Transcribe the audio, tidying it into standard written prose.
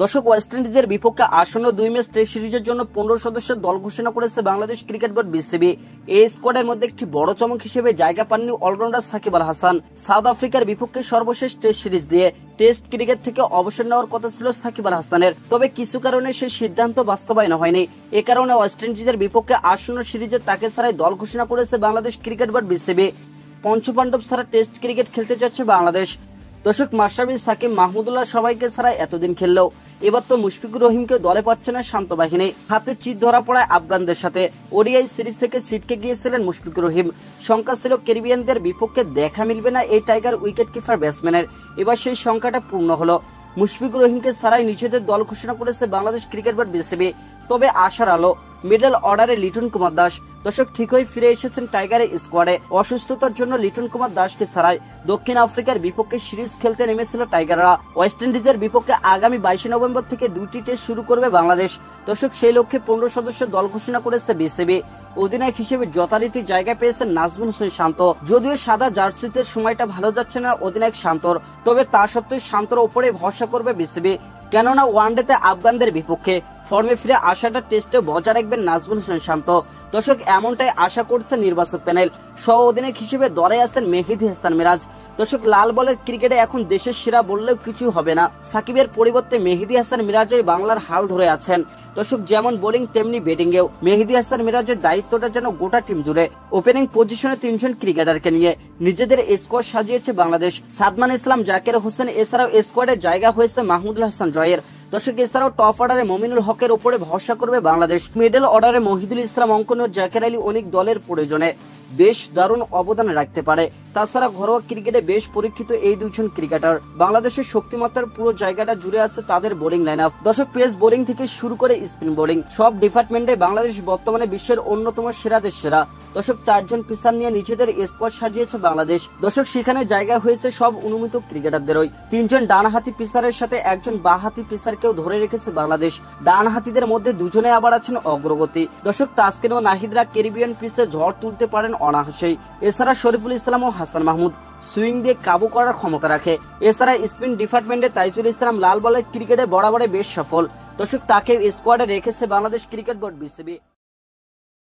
দর্শক, ওয়েস্ট ইন্ডিজের বিপক্ষে আসন্ন 2 ম্যাচ টেস্ট সিরিজের জন্য 15 সদস্যের দল ঘোষণা করেছে বাংলাদেশ ক্রিকেট বোর্ড বিসিবি। এই স্কোয়াডের মধ্যে একটি বড় চমক হিসেবে জায়গা পাননি অলরাউন্ডার সাকিব আল হাসান। সাউথ আফ্রিকার বিপক্ষে সর্বশেষ টেস্ট সিরিজ দিয়ে টেস্ট ক্রিকেট থেকে অবসর নেওয়ার কথা ছিল সাকিব আল হাসানের, তবে কিছু কারণে সেই সিদ্ধান্ত বাস্তবায়ন হয়নি। এ কারণে ওয়েস্ট ইন্ডিজের বিপক্ষে আসন্ন সিরিজে তাকে ছাড়াই দল ঘোষণা করেছে বাংলাদেশ ক্রিকেট বোর্ড বিসিবি। পঞ্চপাণ্ডব ছাড়া টেস্ট ক্রিকেট খেলতে যাচ্ছে বাংলাদেশ। দর্শক, মাশরাফি, সাকিব, মাহমুদুল্লাহ সবাইকে ছাড়া এতদিন খেললেও এবার তো মুশফিকুর রহিমকে দলে পাচ্ছে না শান্ত বাহিনী। হাতে চিত ধরা পড়ায় আফগানদের সাথে ওডিআই সিরিজ থেকে ছিটকে গিয়েছিলেন মুশফিকুর রহিম। শঙ্কা ছিল ক্যারিবিয়ানদের বিপক্ষে দেখা মিলবে না এই টাইগার উইকেট কিপার ব্যাটসম্যানের। এবার সেই সংখ্যাটা পূর্ণ হলো। মুশফিকুর রহিমকে ছাড়াই নিজেদের দল ঘোষণা করেছে বাংলাদেশ ক্রিকেট বোর্ড বিসিবি। তবে আশার আলো, মিডল অর্ডারে লিটন কুমার দাস। দর্শক, ঠিক হয়ে ফিরে এসেছেন টাইগারের স্কোয়াডে। অসুস্থতার জন্য লিটন কুমার দাসকে ছাড়াই দক্ষিণ আফ্রিকার বিপক্ষে সিরিজ খেলতে নেমেছিল টাইগাররা। ওয়েস্ট ইন্ডিজের বিপক্ষে আগামী 22 নভেম্বর থেকে 2টি টেস্ট শুরু করবে বাংলাদেশ। দর্শক, সেই লক্ষ্যে 15 সদস্যের দল ঘোষণা করেছে বিসিবি। অধিনায়ক হিসেবে যথারীতি জায়গা পেয়েছেন নাজমুল হোসেন শান্ত। যদিও সাদা জার্সিতে সময়টা ভালো যাচ্ছে না অধিনায়ক শান্তর, তবে তা সত্ত্বেও শান্তর উপরে ভরসা করবে বিসিবি। কেননা ওয়ানডেতে আফগানদের বিপক্ষে ফর্মে ফিরে আসাটা টেস্টে বজায় রাখবেন নাজমুল হোসেন শান্ত। দর্শক, এমনটাই আশা করছে নির্বাচক প্যানেল। সহ অধিনায়ক হিসেবে দলে আছেন মেহেদী হাসান মিরাজ। দর্শক, লাল বলের ক্রিকেটে এখন দেশের সেরা বললেও কিছু হবে না। সাকিবের পরিবর্তে মেহেদী হাসান মিরাজই বাংলার হাল ধরে আছেন। দর্শক, যেমন বোলিং তেমনি ব্যাটিংয়েও মেহেদী হাসান মিরাজের দায়িত্বটা যেন গোটা টিম জুড়ে। ওপেনিং পজিশনে 3 জন ক্রিকেটারকে নিয়ে নিজেদের স্কোয়াড সাজিয়েছে বাংলাদেশ। সাদমান ইসলাম, জাকির হোসেন, এছাড়াও স্কোয়াডে জায়গা হয়েছে মাহমুদুল হাসান জয়ের। দর্শক, এছাড়াও টপ অর্ডারে মমিনুল হকের উপরে ভরসা করবে বাংলাদেশ। মিডল অর্ডারে মহিদুল ইসলাম, অঙ্কন ও জাকির আলী অনেক দলের প্রয়োজনে বেশ দারুণ অবদান রাখতে পারে। তাছাড়া ঘরোয়া ক্রিকেটে বেশ পরীক্ষিত এই 2 জন ক্রিকেটার। বাংলাদেশের শক্তিমত্তার পুরো জায়গাটা জুড়ে আছে তাদের বোলিং লাইন আপ। দর্শক, পেস বোলিং থেকে শুরু করে স্পিন বোলিং সব ডিপার্টমেন্টে বাংলাদেশ বর্তমানে বিশ্বের অন্যতম সেরাদের সেরা। দর্শক, 4 জন পিসার নিয়ে নিজেদের স্কোয়াড সাজিয়েছে বাংলাদেশ। দর্শক, সেখানে জায়গা হয়েছে সব অনুমিত ক্রিকেটারদেরই। 3 জন ডানহাতি পিসারের সাথে 1 জন বাঁহাতি পিসারকেও ধরে রেখেছে বাংলাদেশ। ডানহাতিদের মধ্যে 2 জনে আবার আছেন অগ্রগতি। দর্শক, তাসকিন ও নাহিদরা ক্যারিবিয়ান পিচে ঝড় তুলতে পারেন অনায়াসেই। এছাড়া শরীফুল ইসলাম ও হাসান মাহমুদ সুইং দিয়ে কাবু করার ক্ষমতা রাখে। এছাড়া স্পিন ডিপার্টমেন্টে তাইজুল ইসলাম লাল বলের ক্রিকেটে বরাবরে বেশ সফল। দর্শক, তাকে স্কোয়াডে রেখেছে বাংলাদেশ ক্রিকেট বোর্ড বিসিবি।